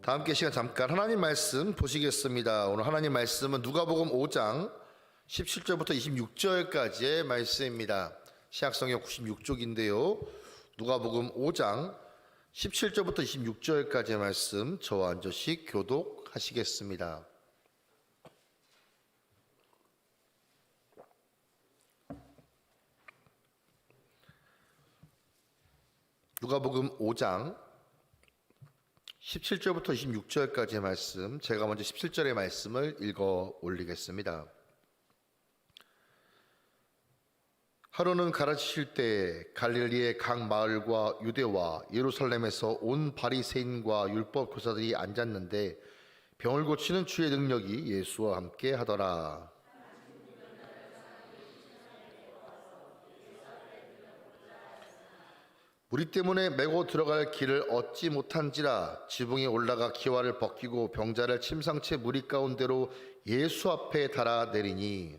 다 함께 시간 잠깐 하나님 말씀 보시겠습니다. 오늘 하나님 말씀은 누가복음 5장 17절부터 26절까지의 말씀입니다. 신약성경 96쪽인데요. 누가복음 5장 17절부터 26절까지의 말씀 저와 한 절씩 교독하시겠습니다. 누가복음 5장 17절부터 26절까지의 말씀, 제가 먼저 17절의 말씀을 읽어 올리겠습니다. 하루는 가르치실 때 갈릴리의 각 마을과 유대와 예루살렘에서 온 바리새인과 율법 교사들이 앉았는데 병을 고치는 주의 능력이 예수와 함께 하더라. 무리 때문에 메고 들어갈 길을 얻지 못한지라 지붕에 올라가 기와를 벗기고 병자를 침상채 무리 가운데로 예수 앞에 달아 내리니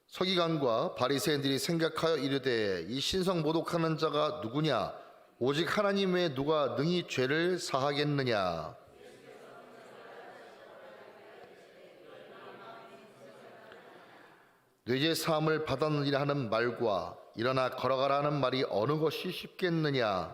서기관과 바리새인들이 생각하여 이르되 이 신성 모독하는 자가 누구냐? 오직 하나님 외에 누가 능히 죄를 사하겠느냐? 뇌제 사함을 받았느니라 하는 말과 일어나 걸어가라 하는 말이 어느 것이 쉽겠느냐?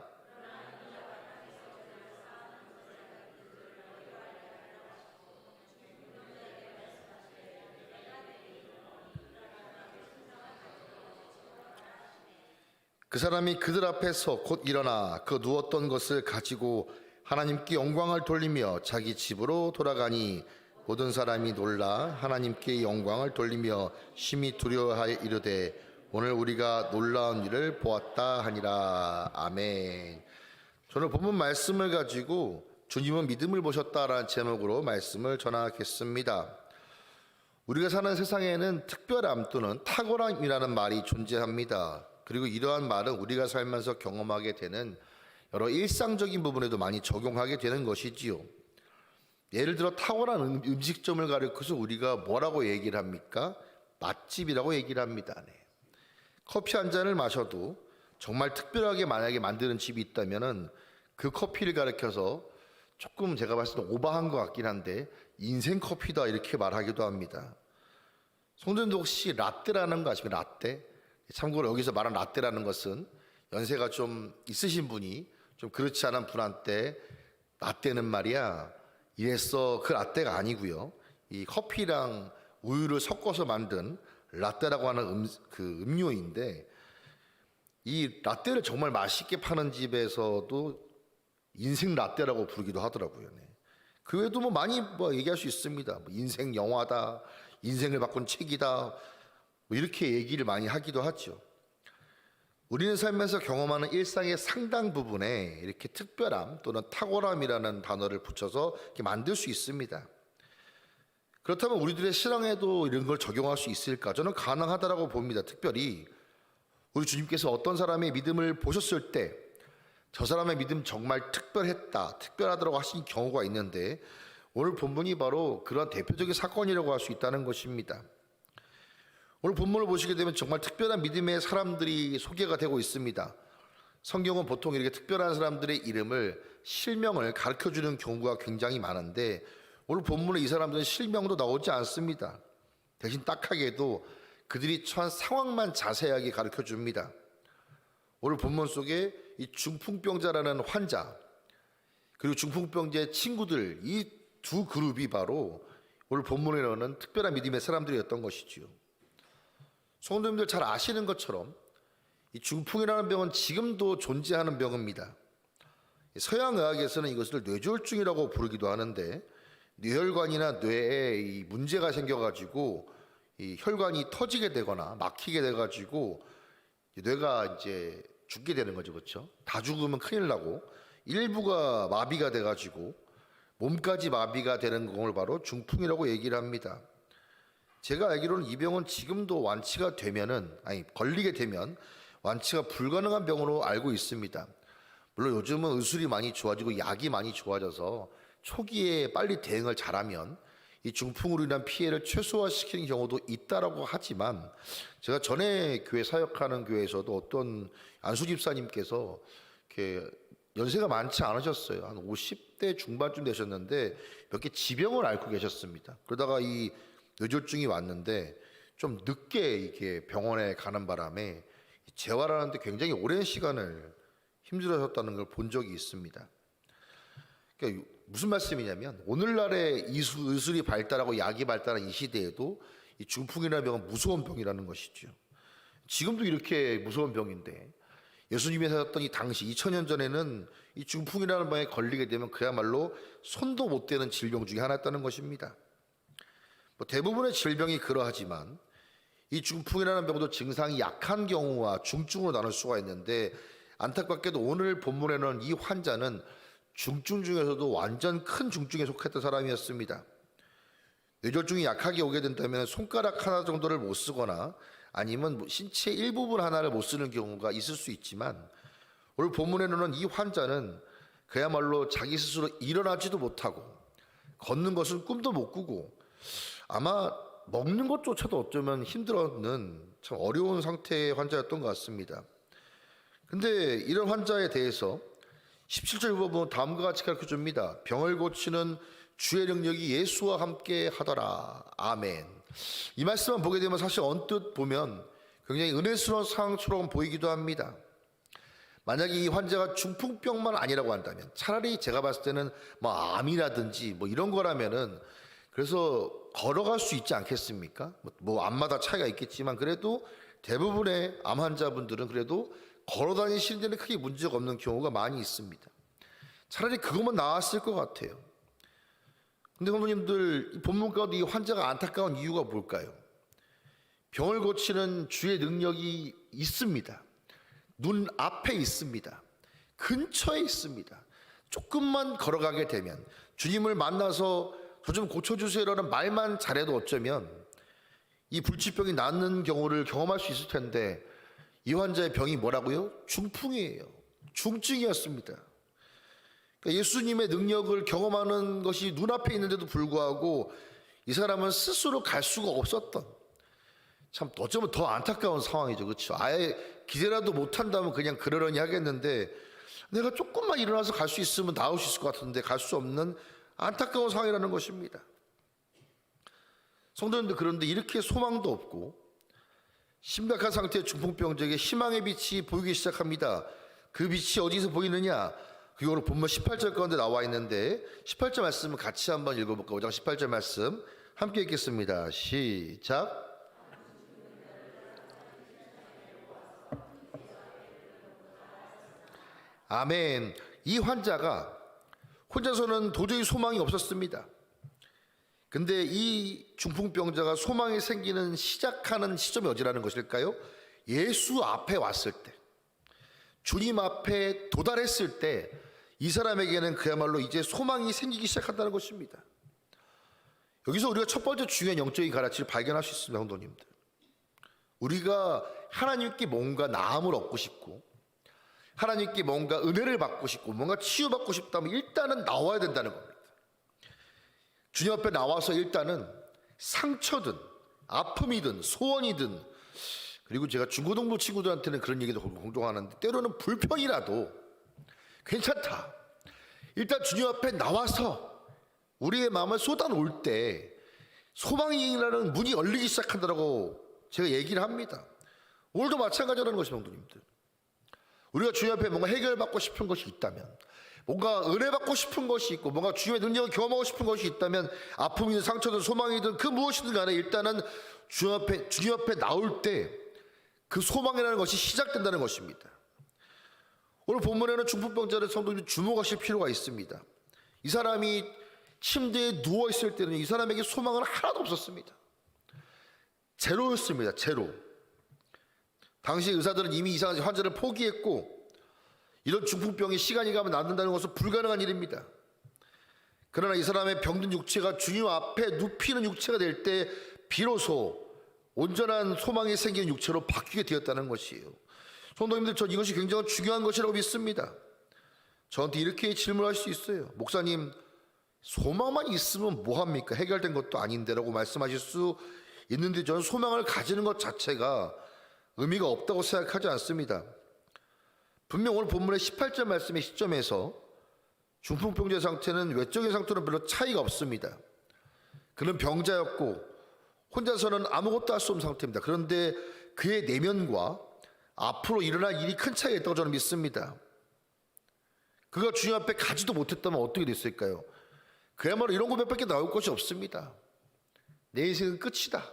그 사람이 그들 앞에서 곧 일어나 그 누웠던 것을 가지고 하나님께 영광을 돌리며 자기 집으로 돌아가니 모든 사람이 놀라 하나님께 영광을 돌리며 심히 두려워하여 이르되 오늘 우리가 놀라운 일을 보았다 하니라. 아멘. 저는 본문 말씀을 가지고 주님은 믿음을 보셨다라는 제목으로 말씀을 전하겠습니다. 우리가 사는 세상에는 특별함 또는 탁월함이라는 말이 존재합니다. 그리고 이러한 말은 우리가 살면서 경험하게 되는 여러 일상적인 부분에도 많이 적용하게 되는 것이지요. 예를 들어 탁월한 음식점을 가리켜서 우리가 뭐라고 얘기를 합니까? 맛집이라고 얘기를 합니다. 네. 커피 한 잔을 마셔도 정말 특별하게 만약에 만드는 집이 있다면은 그 커피를 가리켜서 조금 제가 봤을 때 오버한 것 같긴 한데 인생 커피다 이렇게 말하기도 합니다. 성도님도 혹시 라떼라는 거 아십니까? 라떼? 참고로 여기서 말한 라떼라는 것은 연세가 좀 있으신 분이 좀 그렇지 않은 분한테 라떼는 말이야 이랬어 그 라떼가 아니고요. 이 커피랑 우유를 섞어서 만든 라떼라고 하는 그 음료인데 이 라떼를 정말 맛있게 파는 집에서도 인생 라떼라고 부르기도 하더라고요. 네. 그 외에도 뭐 많이 얘기할 수 있습니다. 뭐 인생 영화다, 인생을 바꾼 책이다, 뭐 이렇게 얘기를 많이 하기도 하죠. 우리는 살면서 경험하는 일상의 상당 부분에 이렇게 특별함 또는 탁월함이라는 단어를 붙여서 이렇게 만들 수 있습니다. 그렇다면 우리들의 신앙에도 이런 걸 적용할 수 있을까? 저는 가능하다라고 봅니다. 특별히 우리 주님께서 어떤 사람의 믿음을 보셨을 때 저 사람의 믿음 정말 특별했다, 특별하다고 하신 경우가 있는데 오늘 본문이 바로 그런 대표적인 사건이라고 할 수 있다는 것입니다. 오늘 본문을 보시게 되면 정말 특별한 믿음의 사람들이 소개가 되고 있습니다. 성경은 보통 이렇게 특별한 사람들의 이름을 실명을 가르쳐주는 경우가 굉장히 많은데 오늘 본문에 이 사람들은 실명도 나오지 않습니다. 대신 딱하게도 그들이 처한 상황만 자세하게 가르쳐줍니다. 오늘 본문 속에 이 중풍병자라는 환자 그리고 중풍병자의 친구들 이 두 그룹이 바로 오늘 본문에 나오는 특별한 믿음의 사람들이었던 것이지요. 성도님들 잘 아시는 것처럼 이 중풍이라는 병은 지금도 존재하는 병입니다. 서양의학에서는 이것을 뇌졸중이라고 부르기도 하는데 뇌혈관이나 뇌에 이 문제가 생겨가지고 이 혈관이 터지게 되거나 막히게 돼가지고 뇌가 이제 죽게 되는 거죠, 그렇죠? 다 죽으면 큰일 나고 일부가 마비가 돼가지고 몸까지 마비가 되는 경우를 바로 중풍이라고 얘기를 합니다. 제가 알기로는 이 병은 지금도 완치가 되면은 걸리게 되면 완치가 불가능한 병으로 알고 있습니다. 물론 요즘은 의술이 많이 좋아지고 약이 많이 좋아져서 초기에 빨리 대응을 잘하면 이 중풍으로 인한 피해를 최소화시키는 경우도 있다라고 하지만, 제가 전에 교회 사역하는 교회에서도 어떤 안수 집사님께서 이렇게 연세가 많지 않으셨어요. 한 50대 중반쯤 되셨는데 몇 개 지병을 앓고 계셨습니다. 그러다가 이 뇌졸중이 왔는데 좀 늦게 이렇게 병원에 가는 바람에 재활하는데 굉장히 오랜 시간을 힘들어하셨다는 걸 본 적이 있습니다. 그러니까 무슨 말씀이냐면, 오늘날의 의술이 발달하고 약이 발달한 이 시대에도 이 중풍이라는 병은 무서운 병이라는 것이죠. 지금도 이렇게 무서운 병인데, 예수님이 사셨던 이 당시 2000년 전에는 이 중풍이라는 병에 걸리게 되면 그야말로 손도 못 대는 질병 중에 하나였다는 것입니다. 대부분의 질병이 그러하지만 이 중풍이라는 병도 증상이 약한 경우와 중증으로 나눌 수가 있는데, 안타깝게도 오늘 본문에는 이 환자는 중증 중에서도 완전 큰 중증에 속했던 사람이었습니다. 뇌졸중이 약하게 오게 된다면 손가락 하나 정도를 못 쓰거나 아니면 신체 일부분 하나를 못 쓰는 경우가 있을 수 있지만, 오늘 본문에는 이 환자는 그야말로 자기 스스로 일어나지도 못하고 걷는 것은 꿈도 못 꾸고 아마 먹는 것조차도 어쩌면 힘들었는 참 어려운 상태의 환자였던 것 같습니다. 근데 이런 환자에 대해서 17절 보면 다음과 같이 가르쳐줍니다. 병을 고치는 주의 능력이 예수와 함께 하더라. 아멘. 이 말씀만 보게 되면 사실 언뜻 보면 굉장히 은혜스러운 상황처럼 보이기도 합니다. 만약에 이 환자가 중풍병만 아니라고 한다면, 차라리 제가 봤을 때는 암이라든지 이런 거라면은 그래서 걸어갈 수 있지 않겠습니까? 암마다 차이가 있겠지만 그래도 대부분의 암 환자분들은 그래도 걸어 다니시는 데는 크게 문제가 없는 경우가 많이 있습니다. 차라리 그것만 나았을 것 같아요. 근데 성도님들, 본문 가운데 이 환자가 안타까운 이유가 뭘까요? 병을 고치는 주의 능력이 있습니다. 눈 앞에 있습니다. 근처에 있습니다. 조금만 걸어가게 되면, 주님을 만나서 저 좀 고쳐주세요라는 말만 잘해도 어쩌면 이 불치병이 낫는 경우를 경험할 수 있을 텐데, 이 환자의 병이 뭐라고요? 중풍이에요. 중증이었습니다. 그러니까 예수님의 능력을 경험하는 것이 눈앞에 있는데도 불구하고 이 사람은 스스로 갈 수가 없었던, 참 어쩌면 더 안타까운 상황이죠. 그렇죠? 아예 기대라도 못한다면 그냥 그러려니 하겠는데, 내가 조금만 일어나서 갈 수 있으면 나올 수 있을 것 같은데 갈 수 없는 안타까운 상황이라는 것입니다. 성도님들, 그런데 이렇게 소망도 없고 심각한 상태의 중풍병자에게 희망의 빛이 보이기 시작합니다. 그 빛이 어디서 보이느냐? 그게 오늘 본문 18절 가운데 나와 있는데, 18절 말씀을 같이 한번 읽어볼까요? 5장 18절 말씀 함께 읽겠습니다. 시작. 아멘. 이 환자가 혼자서는 도저히 소망이 없었습니다. 근데 이 중풍병자가 소망이 생기는 시작하는 시점이 어디라는 것일까요? 예수 앞에 왔을 때, 주님 앞에 도달했을 때 이 사람에게는 그야말로 이제 소망이 생기기 시작한다는 것입니다. 여기서 우리가 첫 번째 중요한 영적인 가르침을 발견할 수 있습니다. 성도님들, 우리가 하나님께 뭔가 나음을 얻고 싶고 하나님께 뭔가 은혜를 받고 싶고 뭔가 치유받고 싶다면 일단은 나와야 된다는 겁니다. 주님 앞에 나와서 일단은 상처든 아픔이든 소원이든, 그리고 제가 중고등부 친구들한테는 그런 얘기도 공동하는데, 때로는 불평이라도 괜찮다. 일단 주님 앞에 나와서 우리의 마음을 쏟아놓을 때 소망이라는 문이 열리기 시작한다고 제가 얘기를 합니다. 오늘도 마찬가지라는 것입니다. 성도님들, 우리가 주님 앞에 뭔가 해결받고 싶은 것이 있다면, 뭔가 은혜 받고 싶은 것이 있고 뭔가 주님의 능력을 경험하고 싶은 것이 있다면, 아픔이든 상처든 소망이든 그 무엇이든 간에 일단은 주님 앞에 나올 때 그 소망이라는 것이 시작된다는 것입니다. 오늘 본문에는 중풍병자를 성도님이 주목하실 필요가 있습니다. 이 사람이 침대에 누워있을 때는 이 사람에게 소망은 하나도 없었습니다. 제로였습니다. 제로. 당시 의사들은 이미 이상한 환자를 포기했고, 이런 중풍병이 시간이 가면 낫는다는 것은 불가능한 일입니다. 그러나 이 사람의 병든 육체가 주님 앞에 눕히는 육체가 될 때 비로소 온전한 소망이 생긴 육체로 바뀌게 되었다는 것이에요. 성도님들, 전 이것이 굉장히 중요한 것이라고 믿습니다. 저한테 이렇게 질문할 수 있어요. 목사님, 소망만 있으면 뭐합니까? 해결된 것도 아닌데 라고 말씀하실 수 있는데, 저는 소망을 가지는 것 자체가 의미가 없다고 생각하지 않습니다. 분명 오늘 본문의 18절 말씀의 시점에서 중풍병자의 상태는 외적인 상태는 별로 차이가 없습니다. 그는 병자였고 혼자서는 아무것도 할 수 없는 상태입니다. 그런데 그의 내면과 앞으로 일어날 일이 큰 차이가 있다고 저는 믿습니다. 그가 주님 앞에 가지도 못했다면 어떻게 됐을까요? 그야말로 이런 고백밖에 나올 것이 없습니다. 내 인생은 끝이다.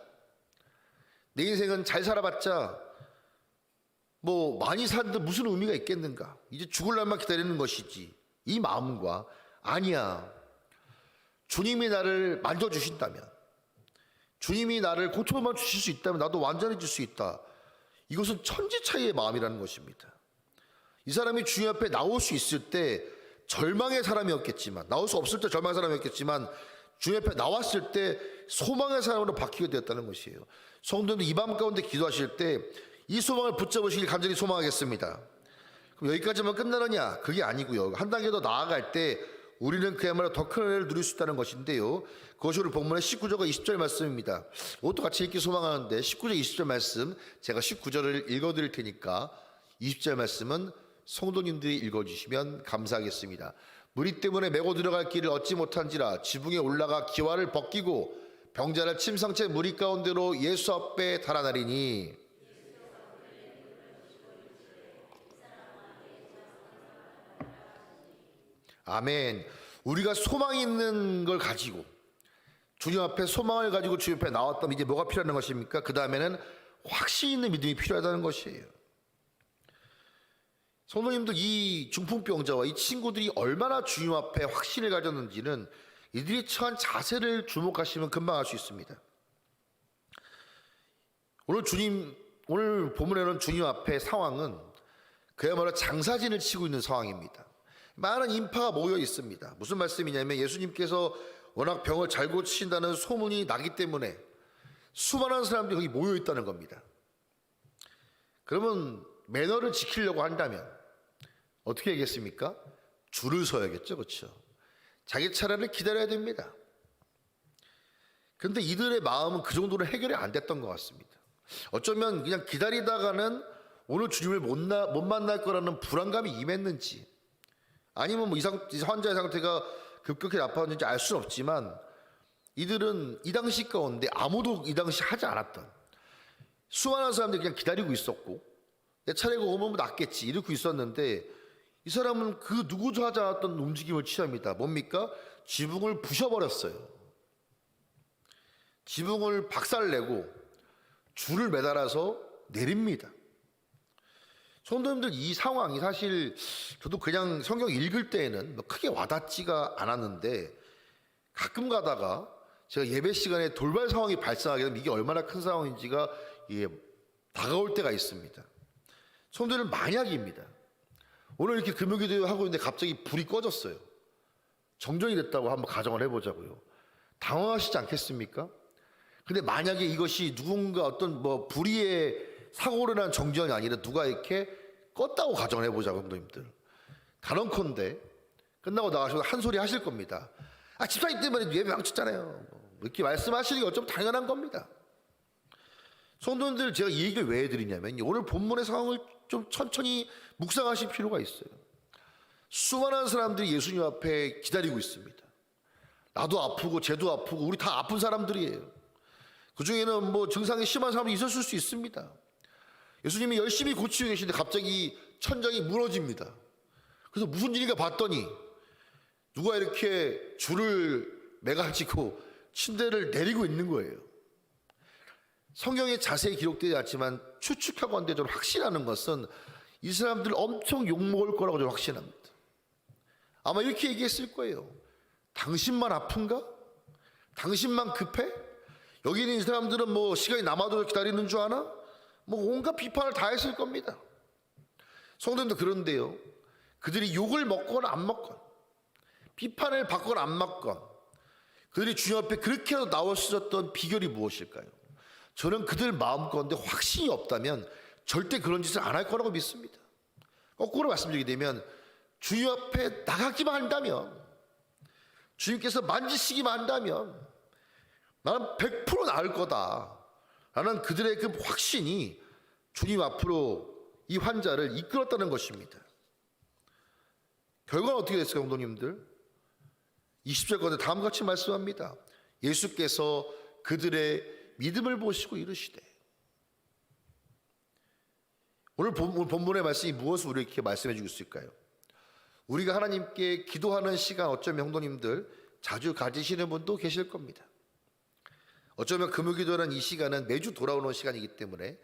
내 인생은 잘 살아봤자 뭐 많이 사는데 무슨 의미가 있겠는가? 이제 죽을 날만 기다리는 것이지. 이 마음과 아니야, 주님이 나를 만져주신다면, 주님이 나를 고통만 주실 수 있다면 나도 완전해질 수 있다. 이것은 천지 차이의 마음이라는 것입니다. 이 사람이 주님 앞에 나올 수 있을 때 절망의 사람이었겠지만, 나올 수 없을 때 절망의 사람이었겠지만, 주님 앞에 나왔을 때 소망의 사람으로 바뀌게 되었다는 것이에요. 성도님도 이 밤 가운데 기도하실 때 이 소망을 붙잡으시길 간절히 소망하겠습니다. 그럼 여기까지만 끝나느냐? 그게 아니고요. 한 단계 더 나아갈 때 우리는 그야말로 더 큰 은혜를 누릴 수 있다는 것인데요. 그것이 오늘 본문의 19절과 20절 말씀입니다. 이것도 같이 읽기 소망하는데 19절 20절 말씀 제가 19절을 읽어드릴 테니까 20절 말씀은 성도님들이 읽어주시면 감사하겠습니다. 무리 때문에 메고 들어갈 길을 얻지 못한지라 지붕에 올라가 기와를 벗기고 병자를 침상채 무리 가운데로 예수 앞에 달아나리니. 아멘. 우리가 소망이 있는 걸 가지고 주님 앞에 소망을 가지고 주님 앞에 나왔다면 이제 뭐가 필요한 것입니까? 그 다음에는 확신 있는 믿음이 필요하다는 것이에요. 성도님도 이 중풍병자와 이 친구들이 얼마나 주님 앞에 확신을 가졌는지는 이들이 처한 자세를 주목하시면 금방 알 수 있습니다. 오늘 본문에는 주님 앞에 상황은 그야말로 장사진을 치고 있는 상황입니다. 많은 인파가 모여 있습니다. 무슨 말씀이냐면 예수님께서 워낙 병을 잘 고치신다는 소문이 나기 때문에 수많은 사람들이 거기 모여 있다는 겁니다. 그러면 매너를 지키려고 한다면 어떻게 하겠습니까? 줄을 서야겠죠, 그렇죠? 자기 차례를 기다려야 됩니다. 그런데 이들의 마음은 그 정도로 해결이 안 됐던 것 같습니다. 어쩌면 그냥 기다리다가는 오늘 주님을 못 만날 거라는 불안감이 임했는지, 아니면 이 환자의 상태가 급격히 나빠졌는지 알 수는 없지만 이들은 이 당시 가운데 아무도 이 당시 하지 않았던 수많은 사람들이 그냥 기다리고 있었고 내 차례가 오면 낫겠지 이러고 있었는데 이 사람은 그 누구도 하지 않았던 움직임을 취합니다. 뭡니까? 지붕을 부셔버렸어요. 지붕을 박살내고 줄을 매달아서 내립니다. 성도님들, 이 상황이 사실 저도 그냥 성경 읽을 때에는 크게 와닿지가 않았는데 가끔 가다가 제가 예배 시간에 돌발 상황이 발생하게 되면 이게 얼마나 큰 상황인지가 이게 다가올 때가 있습니다. 성도들은 만약입니다. 오늘 이렇게 금요기도 하고 있는데 갑자기 불이 꺼졌어요. 정전이 됐다고 한번 가정을 해보자고요. 당황하시지 않겠습니까? 근데 만약에 이것이 누군가 어떤 불의의 사고로 난 정전이 아니라 누가 이렇게 껐다고 가정을 해보자고, 성도님들. 단언컨대 끝나고 나가셔서 한 소리 하실 겁니다. 집사님 때문에 예배 망쳤잖아요. 이렇게 말씀하시는 게 어쩌면 당연한 겁니다. 성도님들, 제가 이 얘기를 왜 해드리냐면 오늘 본문의 상황을 좀 천천히 묵상하실 필요가 있어요. 수많은 사람들이 예수님 앞에 기다리고 있습니다. 나도 아프고 쟤도 아프고 우리 다 아픈 사람들이에요. 그 중에는 증상이 심한 사람이 있었을 수 있습니다. 예수님이 열심히 고치고 계시는데 갑자기 천장이 무너집니다. 그래서 무슨 일인가 봤더니 누가 이렇게 줄을 매가지고 침대를 내리고 있는 거예요. 성경에 자세히 기록되지 않지만 추측하고 한데 저는 확신하는 것은 이 사람들 엄청 욕먹을 거라고 저는 확신합니다. 아마 이렇게 얘기했을 거예요. 당신만 아픈가? 당신만 급해? 여기 있는 이 사람들은 시간이 남아도 기다리는 줄 아나? 온갖 비판을 다 했을 겁니다. 성도님도 그런데요, 그들이 욕을 먹건 안 먹건 비판을 받건 안 받건 그들이 주님 앞에 그렇게라도 나올 수 있었던 비결이 무엇일까요? 저는 그들 마음 가운데 확신이 없다면 절대 그런 짓을 안 할 거라고 믿습니다. 거꾸로 말씀드리게 되면 주님 앞에 나가기만 한다면, 주님께서 만지시기만 한다면 나는 100% 나을 거다 라는 그들의 그 확신이 주님 앞으로 이 환자를 이끌었다는 것입니다. 결과는 어떻게 됐어요, 성도님들? 20절 가운데 다음과 같이 말씀합니다. 예수께서 그들의 믿음을 보시고 이르시되. 오늘 본문의 말씀이 무엇을 우리에게 말씀해 주고 있을까요? 우리가 하나님께 기도하는 시간 어쩌면 성도님들 자주 가지시는 분도 계실 겁니다. 어쩌면 금요기도라는 이 시간은 매주 돌아오는 시간이기 때문에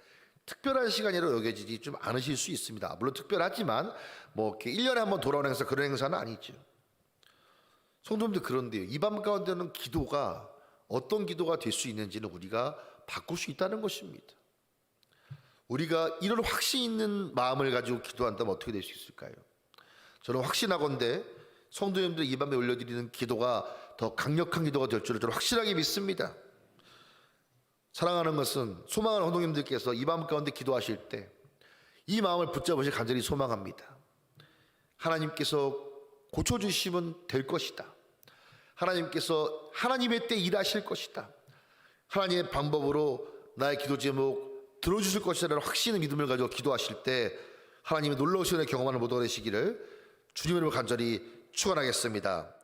특별한 시간이라고 여겨지지 좀 않으실 수 있습니다. 물론 특별하지만 뭐 이렇게 1년에 한 번 돌아오는 행사, 그런 행사는 아니죠. 성도님들, 그런데요, 이 밤 가운데는 기도가 어떤 기도가 될 수 있는지는 우리가 바꿀 수 있다는 것입니다. 우리가 이런 확신 있는 마음을 가지고 기도한다면 어떻게 될 수 있을까요? 저는 확신하건대 성도님들 이 밤에 올려드리는 기도가 더 강력한 기도가 될 줄을 저는 확실하게 믿습니다. 사랑하는 것은, 소망하는 성도님들께서 이 밤 가운데 기도하실 때 이 마음을 붙잡으실 간절히 소망합니다. 하나님께서 고쳐주시면 될 것이다. 하나님께서 하나님의 때 일하실 것이다. 하나님의 방법으로 나의 기도 제목 들어주실 것이라는 확신의 믿음을 가지고 기도하실 때 하나님의 놀라우신 은혜 경험하는 모두가 되시기를 주님의 이름으로 간절히 축원하겠습니다.